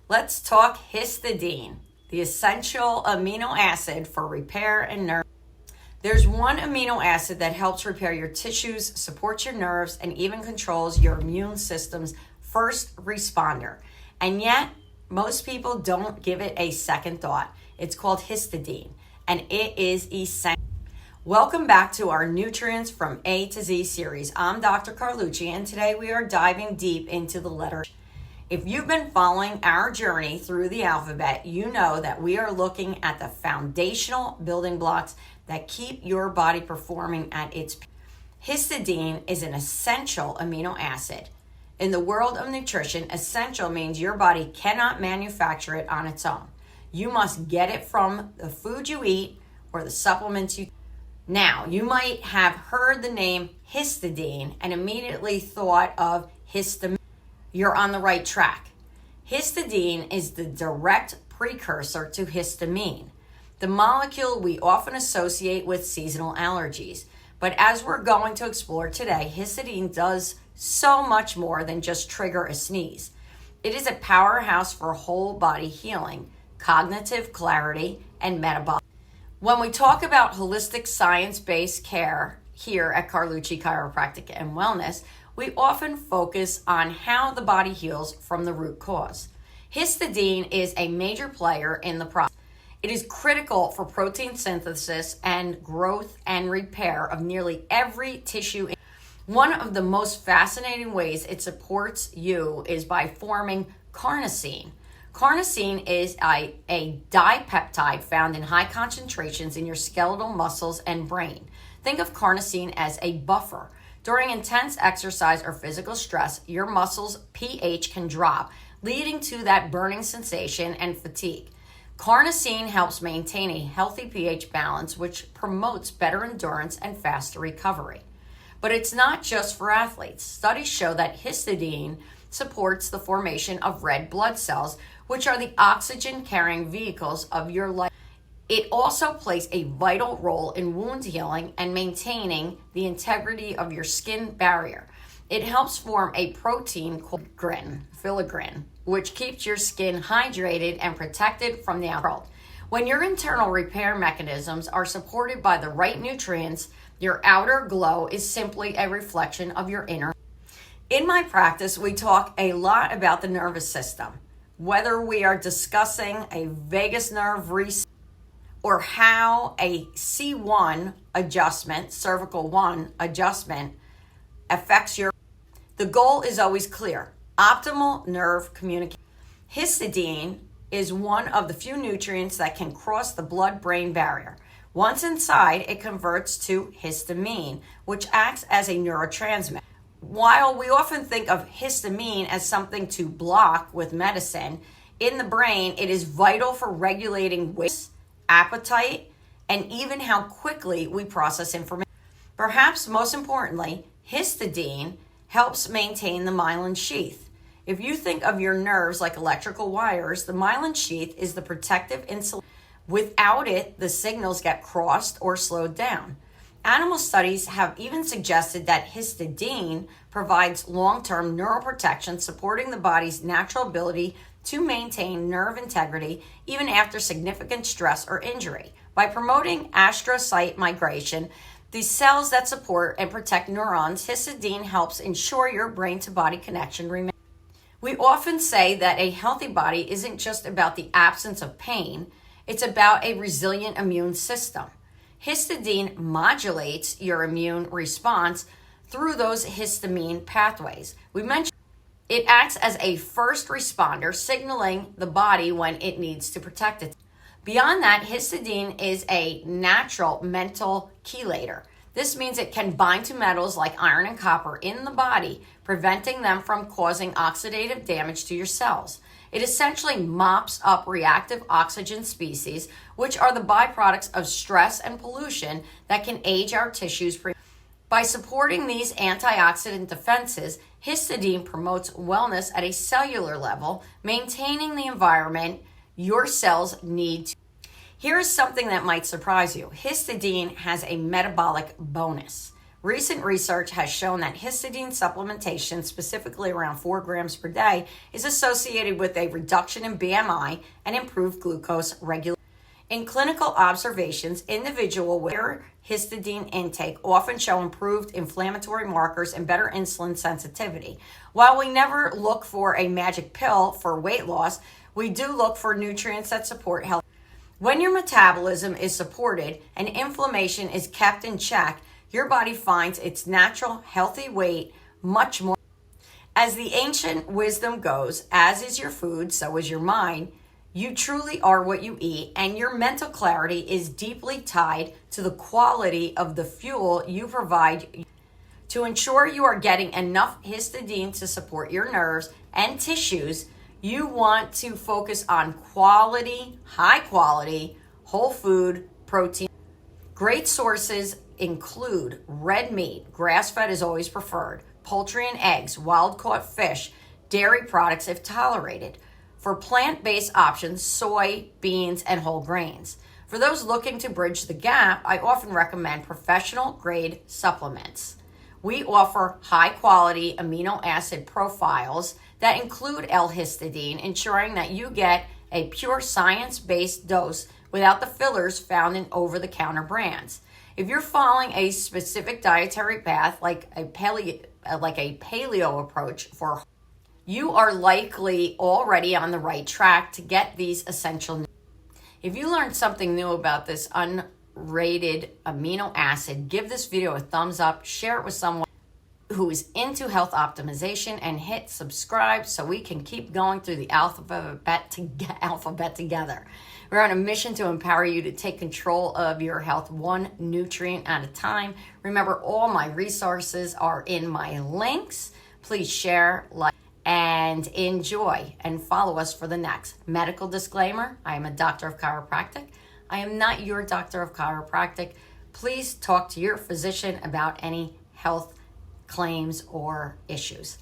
Let's talk histidine, the essential amino acid for repair and nerve. There's one amino acid that helps repair your tissues, supports your nerves, and even controls your immune system's first responder. And yet, most people don't give it a second thought. It's called histidine, and it is essential. Welcome back to our Nutrients from A to Z series. I'm Dr. Carlucci, and today we are diving deep into the letter. If you've been following our journey through the alphabet, you know that we are looking at the foundational building blocks that keep your body performing at its peak. Histidine is an essential amino acid. In the world of nutrition, essential means your body cannot manufacture it on its own. You must get it from the food you eat or the supplements you take. Now, you might have heard the name histidine and immediately thought of histamine. You're on the right track. Histidine is the direct precursor to histamine, the molecule we often associate with seasonal allergies. But as we're going to explore today, histidine does so much more than just trigger a sneeze. It is a powerhouse for whole body healing, cognitive clarity, and metabolic. When we talk about holistic science-based care here at Carlucci Chiropractic and Wellness, we often focus on how the body heals from the root cause. Histidine is a major player in the process. It is critical for protein synthesis and growth and repair of nearly every tissue. One of the most fascinating ways it supports you is by forming carnosine. Carnosine is a dipeptide found in high concentrations in your skeletal muscles and brain. Think of carnosine as a buffer. During intense exercise or physical stress, your muscles' pH can drop, leading to that burning sensation and fatigue. Carnosine helps maintain a healthy pH balance, which promotes better endurance and faster recovery. But it's not just for athletes. Studies show that histidine supports the formation of red blood cells, which are the oxygen-carrying vehicles of your life. It also plays a vital role in wound healing and maintaining the integrity of your skin barrier. It helps form a protein called filigrin, which keeps your skin hydrated and protected from the outside world. When your internal repair mechanisms are supported by the right nutrients, your outer glow is simply a reflection of your inner. In my practice, we talk a lot about the nervous system, whether we are discussing a vagus nerve reset or how a C1 adjustment, cervical 1 adjustment, affects your. The goal is always clear: optimal nerve communication. Histidine is one of the few nutrients that can cross the blood-brain barrier. Once inside, it converts to histamine, which acts as a neurotransmitter. While we often think of histamine as something to block with medicine, in the brain, it is vital for regulating weight, appetite, and even how quickly we process information. Perhaps most importantly, histidine helps maintain the myelin sheath. If you think of your nerves like electrical wires, the myelin sheath is the protective insulation. Without it, the signals get crossed or slowed down. Animal studies have even suggested that histidine provides long-term neuroprotection, supporting the body's natural ability to maintain nerve integrity even after significant stress or injury. By promoting astrocyte migration, the cells that support and protect neurons, histidine helps ensure your brain-to-body connection remains. We often say that a healthy body isn't just about the absence of pain, it's about a resilient immune system. Histidine modulates your immune response through those histamine pathways. We mentioned it acts as a first responder, signaling the body when it needs to protect it. Beyond that, histidine is a natural mental chelator. This means it can bind to metals like iron and copper in the body, preventing them from causing oxidative damage to your cells. It essentially mops up reactive oxygen species, which are the byproducts of stress and pollution that can age our tissues. By supporting these antioxidant defenses, histidine promotes wellness at a cellular level, maintaining the environment your cells need to. Here is something that might surprise you. Histidine has a metabolic bonus. Recent research has shown that histidine supplementation, specifically around 4 grams per day, is associated with a reduction in BMI and improved glucose regulation. In clinical observations, individuals with histidine intake often show improved inflammatory markers and better insulin sensitivity. While we never look for a magic pill for weight loss, we do look for nutrients that support health. When your metabolism is supported and inflammation is kept in check, your body finds its natural, healthy weight much more. As the ancient wisdom goes, as is your food, so is your mind. You truly are what you eat, and your mental clarity is deeply tied to the quality of the fuel you provide. To ensure you are getting enough histidine to support your nerves and tissues, you want to focus on quality, high quality, whole food protein. Great sources include red meat, grass-fed is always preferred, poultry and eggs, wild-caught fish, dairy products if tolerated. For plant-based options, soy, beans, and whole grains. For those looking to bridge the gap, I often recommend professional-grade supplements. We offer high-quality amino acid profiles that include L-histidine, ensuring that you get a pure science-based dose without the fillers found in over-the-counter brands. If you're following a specific dietary path, like a paleo approach for, you are likely already on the right track to get these essential nutrients. If you learned something new about this unrated amino acid, give this video a thumbs up, share it with someone who is into health optimization, and hit subscribe so we can keep going through the alphabet together. We're on a mission to empower you to take control of your health one nutrient at a time. Remember, all my resources are in my links. Please share, like, and enjoy, and follow us for the next. Medical disclaimer, I am a doctor of chiropractic. I am not your doctor of chiropractic. Please talk to your physician about any health claims or issues.